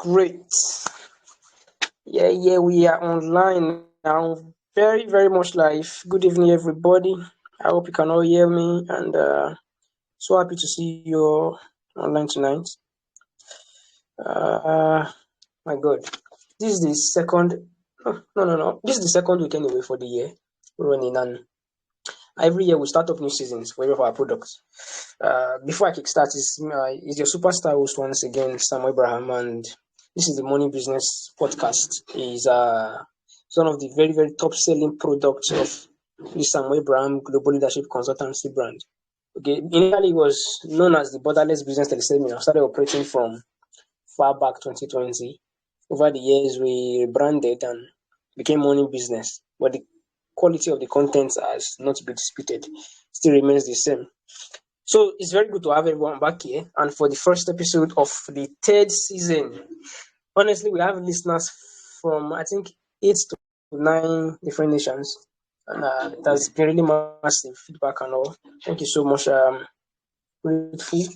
Great. Yeah, we are online now. Very, very much live. Good evening, everybody. I hope you can all hear me, and so happy to see you all online tonight. My God, this is the second. No. This is the second week anyway for the year running, and every year we start up new seasons for every of our products. Before I kickstart, is your superstar host once again, Sam Abraham, and this is the Money Business Podcast. It's one of the very, very top selling products of the Sam Abraham Global Leadership Consultancy brand. Okay, initially it was known as the Borderless Business Teleseminar. Started operating from far back 2020. Over the years, we rebranded and became Money Business, but the quality of the content has not been disputed, still remains the same. So it's very good to have everyone back here, and for the first episode of the third season. Honestly, we have listeners from I think 8 to 9 different nations, and it has been really massive feedback and all. Thank you so much. Grateful.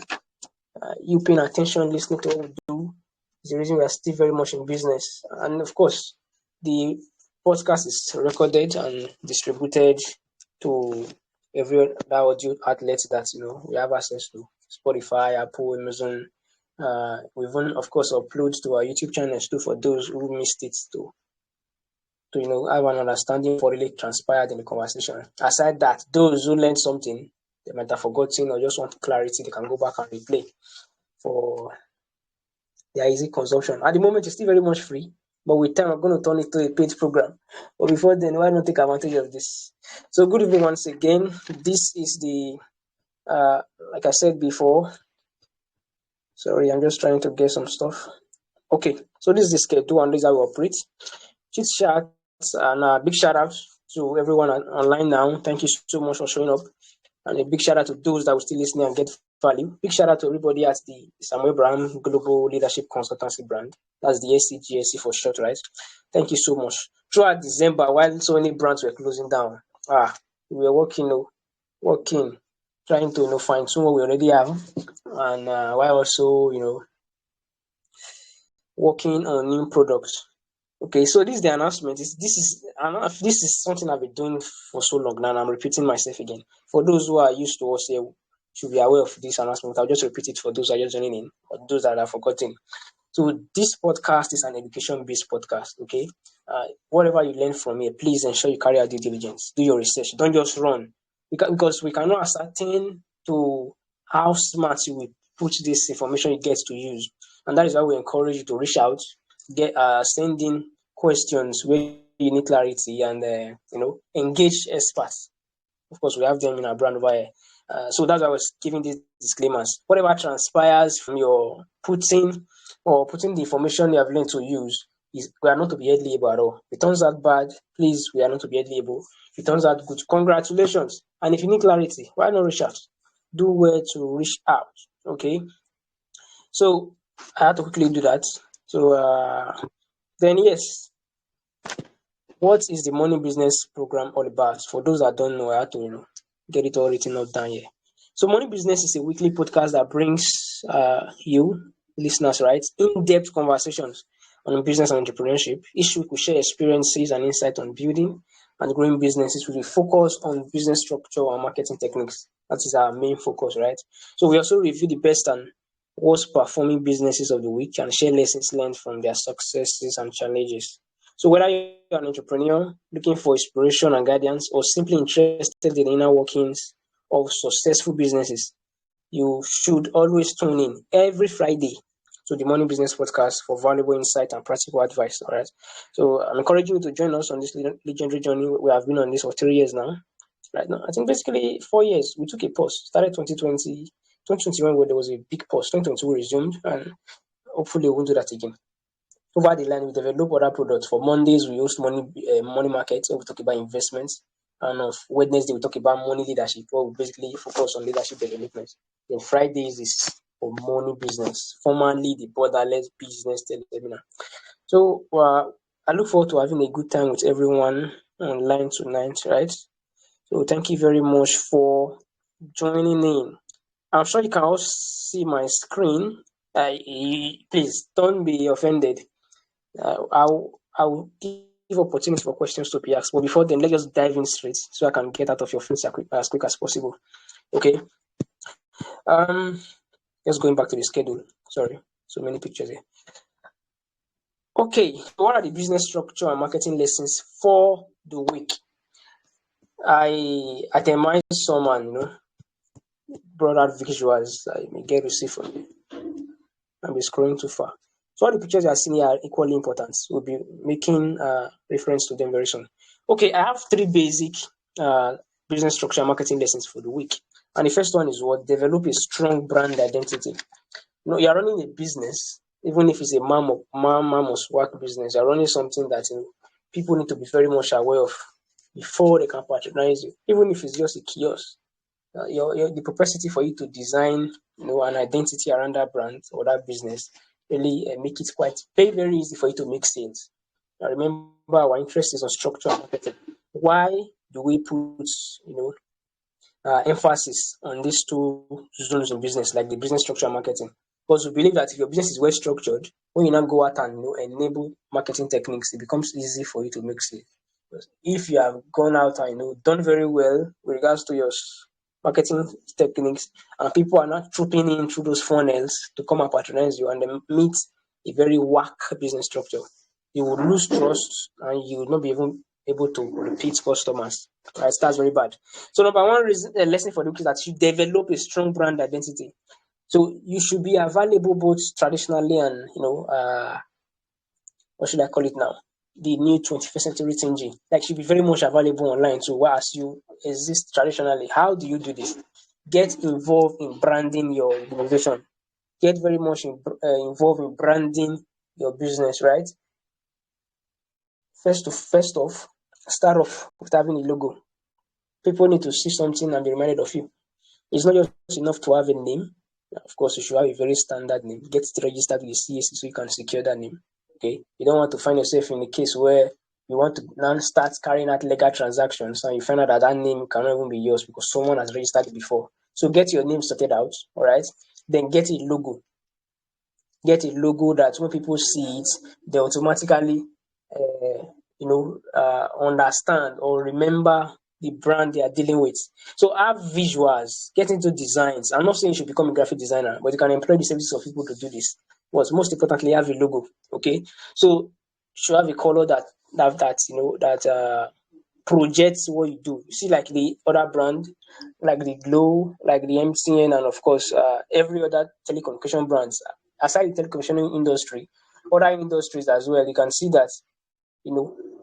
You paying attention, listening to what we do is the reason we are still very much in business. And of course, the podcast is recorded and distributed to every other audio outlet that we have access to: Spotify, Apple, Amazon. We even, of course, upload to our YouTube channels too for those who missed it to have an understanding for really transpired in the conversation. Aside that, those who learned something they might have forgotten or just want clarity, they can go back and replay for their easy consumption. At the moment, it's still very much free, but with time, I'm going to turn it to a paid program. But before then, why not take advantage of this? So, good evening once again. This is the, like I said before, sorry, I'm just trying to get some stuff. Okay, so this is the schedule and this is how we operate. Chit chat and a big shout out to everyone online now. Thank you so much for showing up. And a big shout out to those that will still listen and get value. Big shout out to everybody at the Samuel Abraham Global Leadership Consultancy brand. That's the SCGSC for short, right? Thank you so much. Throughout December, while so many brands were closing down, we were working, trying to find tune what we already have, and while also working on new products. Okay, so this is the announcement. This is something I've been doing for so long now, and I'm repeating myself again. For those who are used to us here, should be aware of this announcement. I'll just repeat it for those that are just joining in or those that are forgotten. So this podcast is an education-based podcast. Okay, whatever you learn from here, please ensure you carry out due diligence. Do your research. Don't just run, because we cannot ascertain to how smart you will put this information you get to use, and that is why we encourage you to reach out, send in questions where you need clarity, and engage experts. Of course, we have them in our brand over here. So that's why I was giving these disclaimers. Whatever transpires from your putting the information you have learned to use, we are not to be held liable at all. If it turns out bad, please, we are not to be held liable. If it turns out good, congratulations. And if you need clarity, why not reach out? Do where to reach out. Okay. So I had to quickly do that. So then yes, what is the Money Business program all about? For those that don't know, I had to get it all written up down here. So Money Business is a weekly podcast that brings you listeners, right, in-depth conversations on business and entrepreneurship. Each week we share experiences and insight on building and growing businesses with a focus on business structure and marketing techniques. That is our main focus, right? So we also review the best and worst performing businesses of the week and share lessons learned from their successes and challenges. So whether you're an entrepreneur looking for inspiration and guidance, or simply interested in the inner workings of successful businesses, you should always tune in every Friday to the Money Business Podcast for valuable insight and practical advice. All right. So I'm encouraging you to join us on this legendary journey. We have been on this for 3 years now. Right now, I think basically 4 years. We took a pause. Started 2020, 2021 where there was a big pause. 2022 resumed, and hopefully we won't do that again. Over the line, we develop other products. For Mondays, we host money markets, where we talk about investments. And on Wednesday, we talk about money leadership, where we basically focus on leadership development. Then Fridays is for money business, formerly the Borderless Business Teleseminar. So I look forward to having a good time with everyone online tonight, right? So thank you very much for joining in. I'm sure you can all see my screen. Please don't be offended. I'll give opportunity for questions to be asked. But before then, let's just dive in straight so I can get out of your face as quick as possible. Okay. Um, just going back to the schedule. Sorry, so many pictures here. Okay, what are the business structure and marketing lessons for the week? I itemized some and brought out visuals I may get to see from you. I'll be scrolling too far. So all the pictures you are seeing here are equally important. We'll be making reference to them very soon. Okay, I have three basic business structure and marketing lessons for the week. And the first one is what? Develop a strong brand identity. You're running a business, even if it's a must work business, you're running something that people need to be very much aware of before they can patronize you. Even if it's just a kiosk, the propensity for you to design an identity around that brand or that business really make it quite very, very easy for you to make sales. Now remember, our interest is on structure and marketing. Why do we put emphasis on these two zones in business, like the business structure and marketing? Because we believe that if your business is well structured, when you now go out and enable marketing techniques, it becomes easy for you to make sales. If you have gone out and done very well with regards to your marketing techniques, and people are not trooping in through those funnels to come and patronize you, and then meet a very whack business structure, you will lose trust and you will not be even able to repeat customers. Right, that's very bad. So number one lesson for the week is that you develop a strong brand identity. So you should be available both traditionally and what should I call it now? The new 21st century thingy. Like should be very much available online. So whereas you exist traditionally, how do you do this? Get involved in branding your organization. Get very much involved in branding your business, right? First off, start off with having a logo. People need to see something and be reminded of you. It's not just enough to have a name. Of course, you should have a very standard name. Get it registered with the CAC so you can secure that name. Okay, you don't want to find yourself in a case where you want to now start carrying out legal transactions and you find out that name cannot even be yours because someone has registered it before. So get your name sorted out, all right? Then get a logo. Get a logo that when people see it, they automatically, understand or remember the brand they are dealing with. So have visuals, get into designs. I'm not saying you should become a graphic designer, but you can employ the services of people to do this. But most importantly, have a logo. Okay, so you should have a color that projects what you do. You see, like the other brand, like the Glow, like the MTN, and of course, every other telecommunication brands. Aside the telecommunication industry, other industries as well, you can see that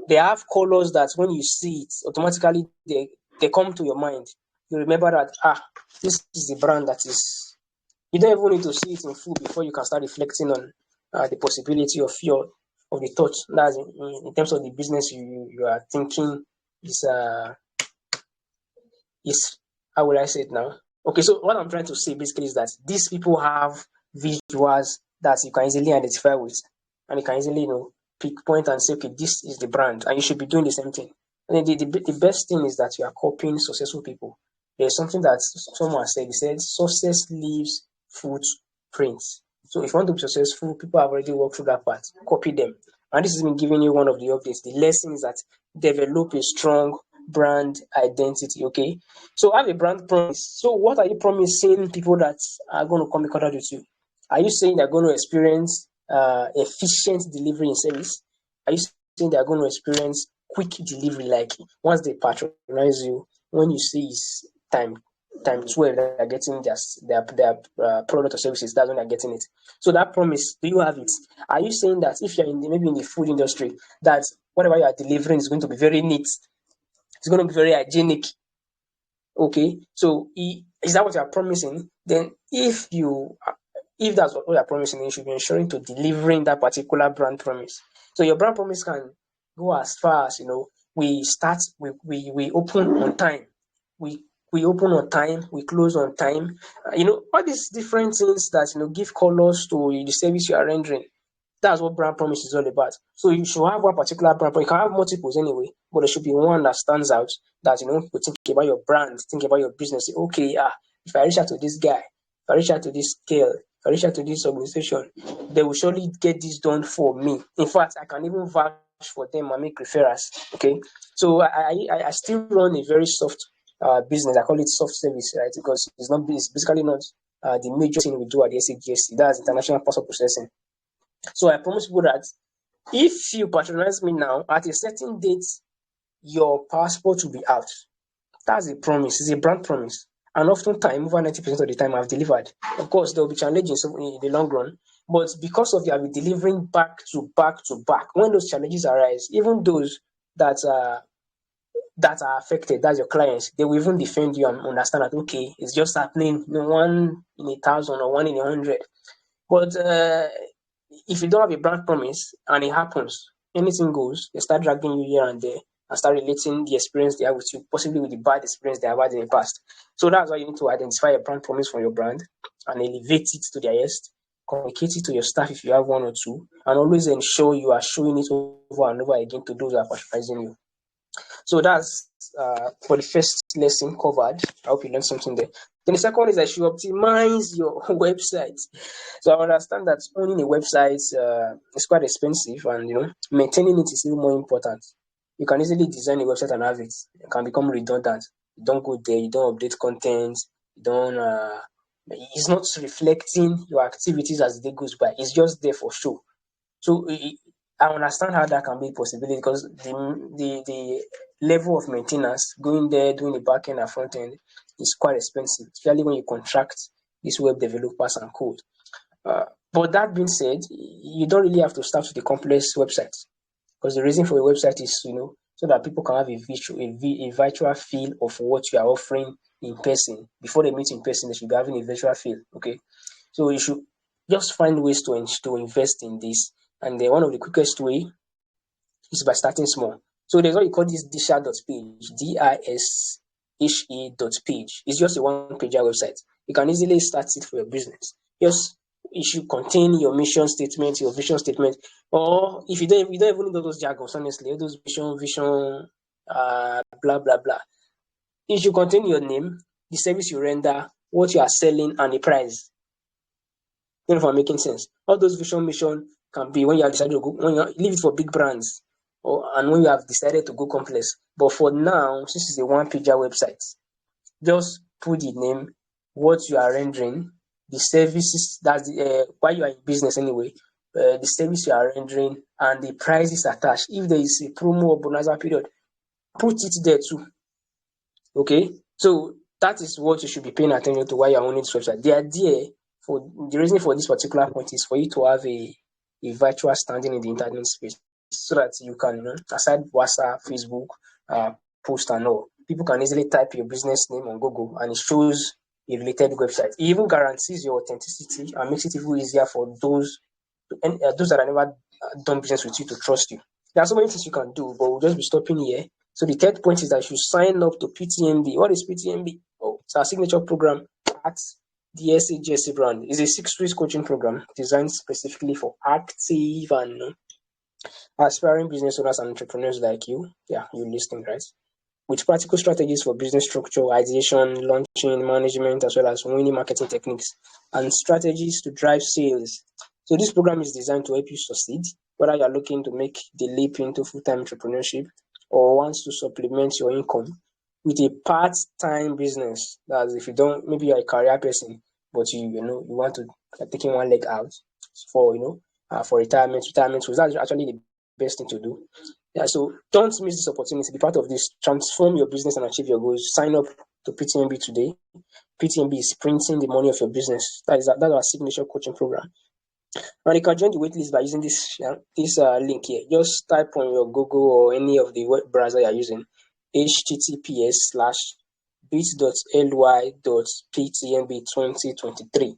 they have colors that when you see it, automatically they come to your mind. You remember that this is the brand that is. You don't even need to see it in full before you can start reflecting on the possibility of the thought. That's in terms of the business you are thinking is how will I say it now? Okay, so what I'm trying to say basically is that these people have visuals that you can easily identify with, and you can easily pinpoint and say, okay, this is the brand, and you should be doing the same thing. And the best thing is that you are copying successful people. There's something that someone said. He said, "Success leaves footprints." So if you want to be successful, people have already walked through that path. Copy them. And this has been giving you one of the updates. The lesson is that develop a strong brand identity. Okay, so have a brand promise. So what are you promising people that are going to come in contact with you? Are you saying they're going to experience efficient delivery in service? Are you saying they're going to experience quick delivery, like once they patronize you, when you see it's time 12 they're getting their product or services, that's when they're getting it. So that promise, do you have it? Are you saying that if you're maybe in the food industry, that whatever you are delivering is going to be very neat, it's going to be very hygienic? Okay, so is that what you're promising? Then if that's what you're promising, you should be ensuring to delivering that particular brand promise. So your brand promise can go as far as we open on time, we open on time, we close on time. All these different things that give colors to the service you are rendering. That's what brand promise is all about. So you should have one particular brand promise. You can have multiples anyway, but there should be one that stands out that people think about your brand, think about your business. Say, okay, if I reach out to this guy, if I reach out to this girl, if I reach out to this organization, they will surely get this done for me. In fact, I can even vouch for them and make referrals. Okay, so I still run a very soft business. I call it soft service, right? Because it's basically not the major thing we do at the SAGSC. That's international passport processing. So I promise people that if you patronize me now, at a certain date, your passport will be out. That's a promise. It's a brand promise. And oftentimes, over 90% of the time, I've delivered. Of course, there will be challenges in the long run, but because of you, I'll be delivering back to back to back. When those challenges arise, even those that are affected, that's your clients, they will even defend you and understand that, okay, it's just happening, one in 1,000 or 1 in 100. But if you don't have a brand promise and it happens, anything goes, they start dragging you here and there and start relating the experience they have with you, possibly with the bad experience they have had in the past. So that's why you need to identify a brand promise for your brand and elevate it to the highest, communicate it to your staff if you have one or two, and always ensure you are showing it over and over again to those who are patronizing you. So that's for the first lesson covered. I hope you learned something there. Then the second one is that you optimize your website. So I understand that owning a website is quite expensive, and maintaining it is even more important. You can easily design a website and have it. It can become redundant. You don't go there, you don't update content, you don't. It's not reflecting your activities as the day goes by. It's just there for show. So I understand how that can be a possibility because the level of maintenance going there, doing the back end and front end is quite expensive, especially when you contract these web developers and code. But that being said, you don't really have to start with a complex website because the reason for a website is, so that people can have a virtual feel of what you are offering in person. Before they meet in person, they should be having a virtual feel. Okay, so you should just find ways to invest in this. And one of the quickest way is by starting small. So there's what you call this disha.page, dishe.page. It's just a one-pager website. You can easily start it for your business. Just it should contain your mission statement, your vision statement, or if you don't even need those jargons, honestly, all those vision, blah blah blah. It should contain your name, the service you render, what you are selling, and the price. Don't know if I'm making sense. All those vision mission can be when you have decided to go, when you leave it for big brands, and when you have decided to go complex. But for now, since it's a one-pager website, just put the name, what you are rendering, the services, that's why you are in business anyway, the service you are rendering, and the prices attached. If there is a promo or bonanza period, put it there too. Okay, so that is what you should be paying attention to while you're owning this website. The idea for the reason for this particular point is for you to have a virtual standing in the internet space so that you can, aside WhatsApp, Facebook, post and all, people can easily type your business name on Google and it shows a related website. It even guarantees your authenticity and makes it even easier for those that have never done business with you to trust you. There are so many things you can do, but we'll just be stopping here. So the third point is that you sign up to PTMB. What is PTMB? Oh, it's our signature program at the SAGSC brand. It's a 6 week coaching program designed specifically for active and aspiring business owners and entrepreneurs like you. Yeah, you're listening, right? With practical strategies for business structure, ideation, launching, management, as well as winning marketing techniques and strategies to drive sales. So this program is designed to help you succeed, whether you are looking to make the leap into full-time entrepreneurship or wants to supplement your income with a part-time business. That's if you don't, maybe you're a career person, but you want to taking one leg out for for retirement. So that's actually the best thing to do. Yeah, so don't miss this opportunity. Be part of this. Transform your business and achieve your goals. Sign up to PTMB today. PTMB is printing the money of your business. That's our signature coaching program. And you can join the waitlist by using this link here. Just type on your Google or any of the web browser you're using, https://bit.ly.ptmb2023. If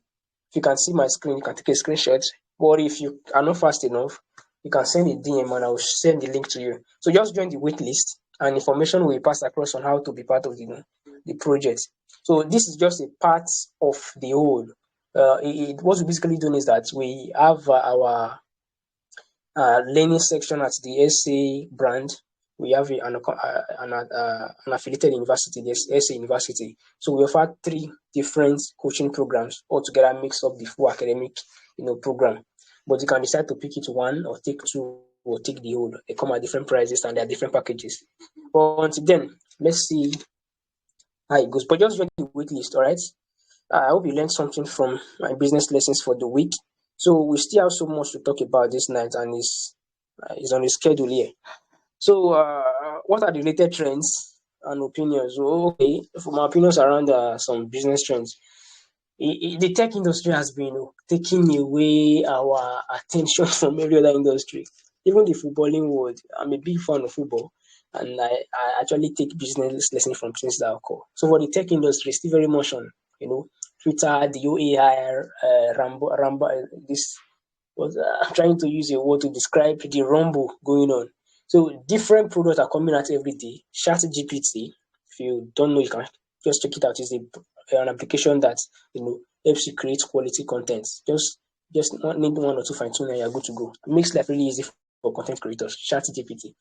you can see my screen, you can take a screenshot. Or if you are not fast enough, you can send a DM and I will send the link to you. So just join the waitlist and information will be passed across on how to be part of the project. So this is just a part of the whole. What we're basically doing is that we have our learning section at the SA brand. we have an affiliated university, there's SA University. So we offer three different coaching programs all together, mix up the full academic, program. But you can decide to pick it one or take two or take the whole. They come at different prices and there are different packages. But until then, let's see how it goes. But just join the wait list, all right? I hope you learned something from my business lessons for the week. So we still have so much to talk about this night, and it's on the schedule here. So, what are the related trends and opinions? Okay, for my opinions around some business trends, the tech industry has been taking away our attention from every other industry, even the footballing world. I'm a big fan of football, and I actually take business lessons from things that occur. So for the tech industry, it's still very much on, Twitter, the OAI, Rambo, this was I'm trying to use a word to describe the rumble going on. So different products are coming out every day. Chat GPT, if you don't know, you can just check it out. It's an application that helps you create quality content. Just need one or two fine tuning and you're good to go. It makes life really easy for content creators. Chat GPT.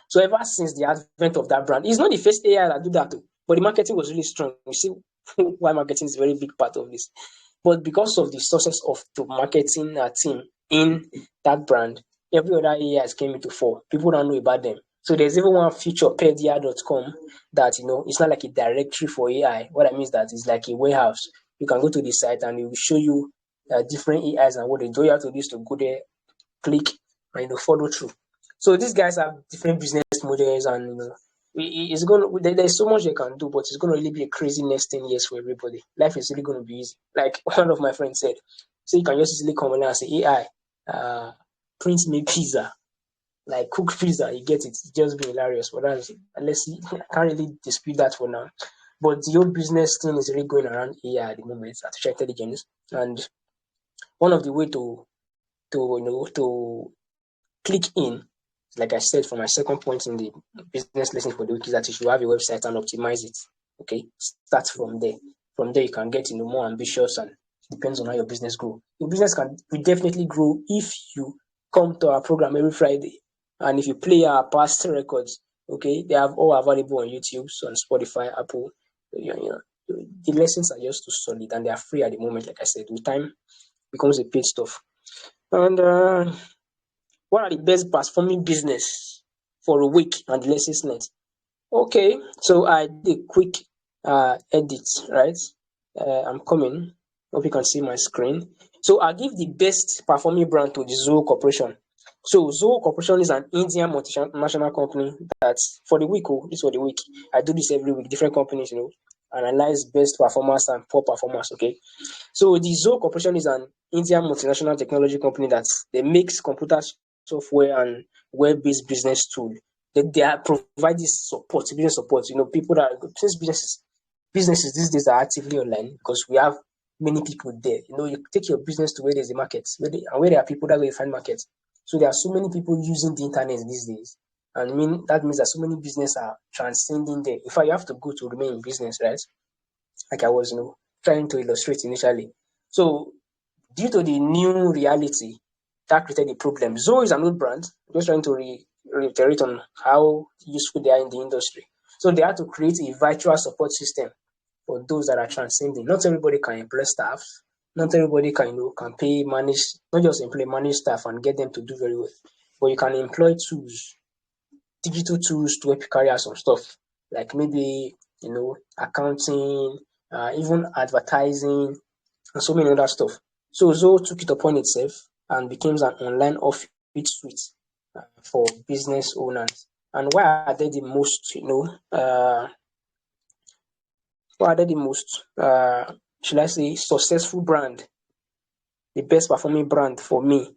So ever since the advent of that brand, it's not the first AI that do that, but the marketing was really strong. You see why marketing is a very big part of this. But because of the success of the marketing team in that brand, every other AI has came into fall. People don't know about them. So there's even one feature, pedia.com, that it's not like a directory for AI. What I mean is that it's like a warehouse. You can go to the site and it will show you different AIs and what they do. You have to do is to go there, click, and follow through. So these guys have different business models, and it's going. There's so much they can do, but it's going to really be a crazy next 10 years for everybody. Life is really going to be easy. Like one of my friends said, so you can just easily come online and say, AI, print me pizza, like cook pizza. You get it. It's just be hilarious. But that's unless you I can't really dispute that for now. But the whole business thing is really going around AI at the moment, artificial intelligence, and one of the way to click in, like I said, for my second point in the business lesson for the week, is that you should have a website and optimize it. Okay, start from there. From there, you can get more ambitious, and it depends on how your business grow. Your business will definitely grow if you come to our program every Friday, and if you play our past records. Okay, they have all available on YouTube, so on Spotify, Apple. The lessons are just too solid, and they are free at the moment. Like I said, with time becomes a paid stuff. And what are the best performing business for a week and the lessons learned? Okay, so I did a quick edit, right? I'm coming. Hope you can see my screen. So I give the best performing brand to the Zoho Corporation. So Zoho Corporation is an Indian multinational company that for the week, this for the week. I do this every week, different companies, analyze best performers and poor performers. Okay. So the Zoho Corporation is an Indian multinational technology company that they makes computer software and web-based business tool. They are provide this support, business support. People that since businesses these days are actively online because we have many people there. You take your business to where there's a market, and where there are people, that way you find markets. So there are so many people using the internet these days. And that means that so many businesses are transcending there. In fact, you have to go to remain in business, right? Like I was, trying to illustrate initially. So due to the new reality that created the problem, Zoho is an old brand. Just trying to reiterate on how useful they are in the industry. So they had to create a virtual support system for those that are transcending. Not everybody can employ staff. Not everybody can can pay, manage, not just employ, manage staff and get them to do very well. But you can employ tools, digital tools to help you carry out some stuff, like maybe accounting, even advertising, and so many other stuff. So Zoho took it upon itself and became an online office suite for business owners. And why are they the most, why are they the most, should I say, successful brand, the best performing brand for me?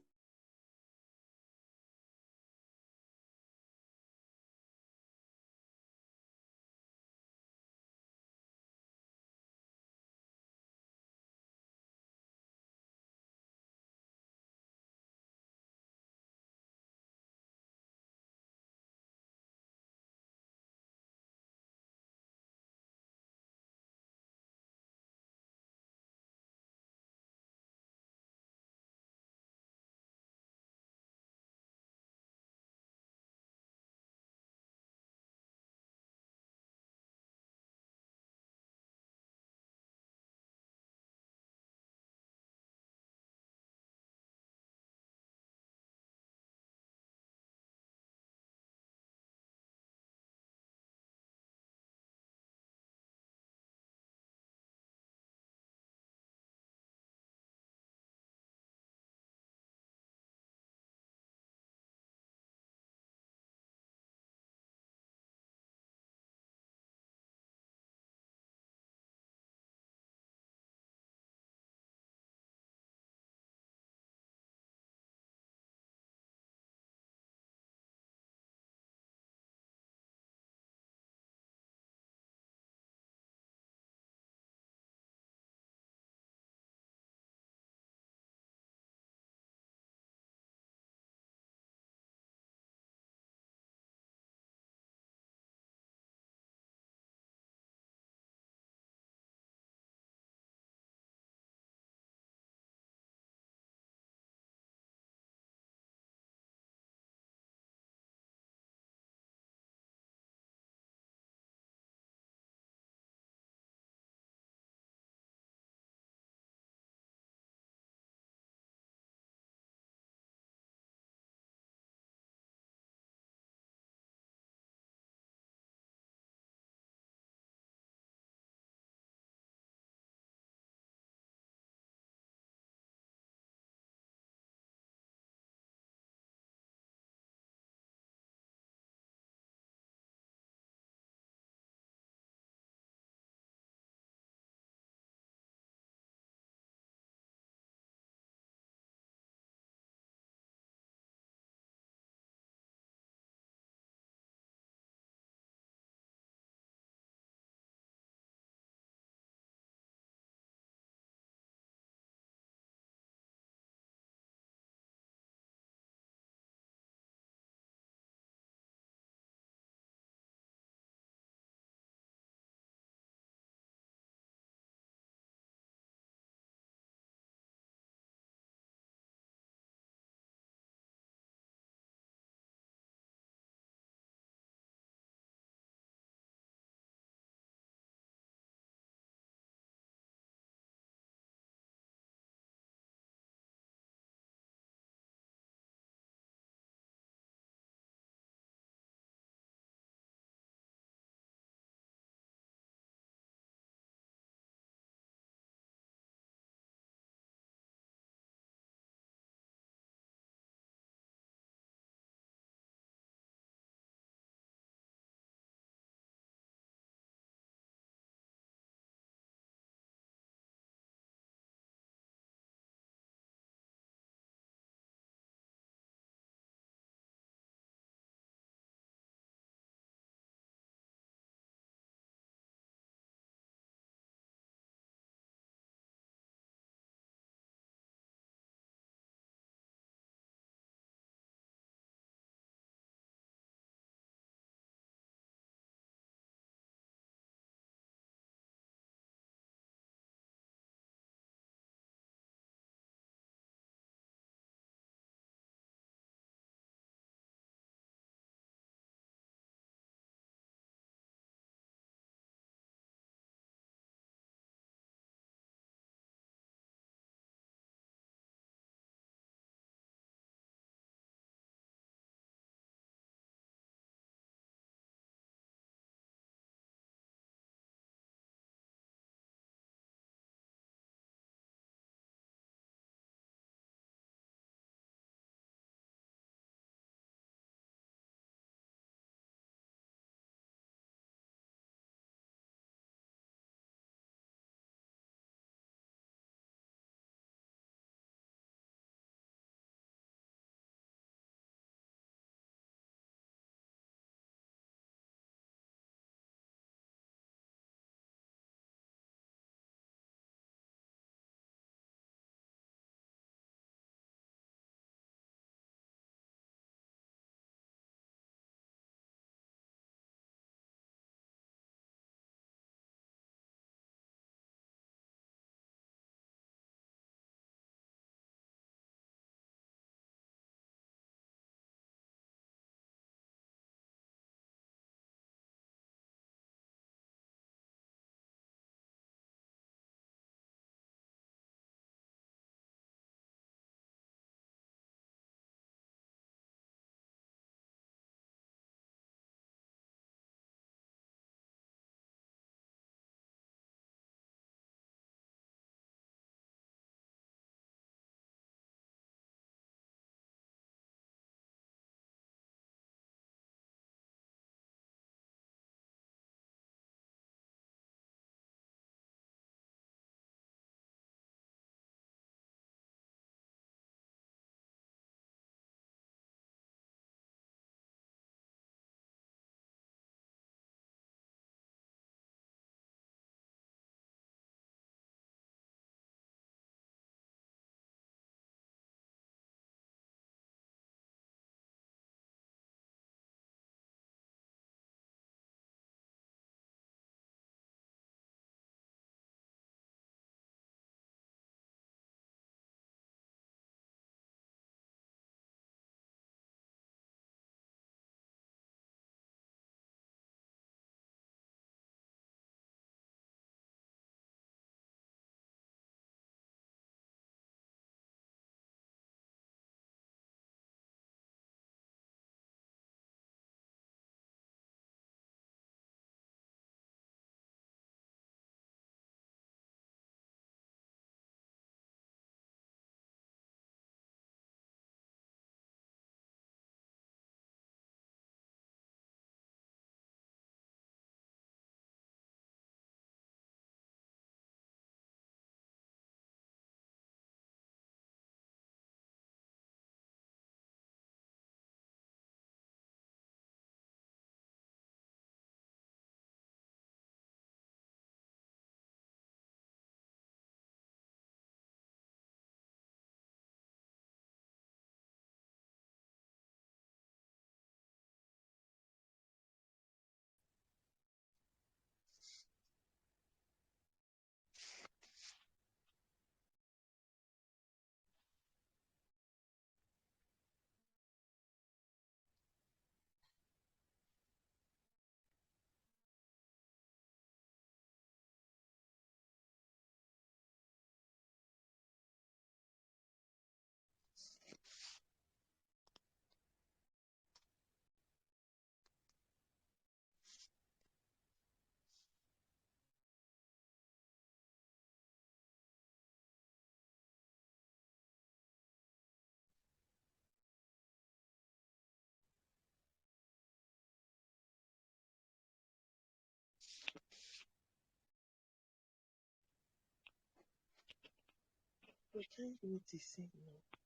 can't do it the same now.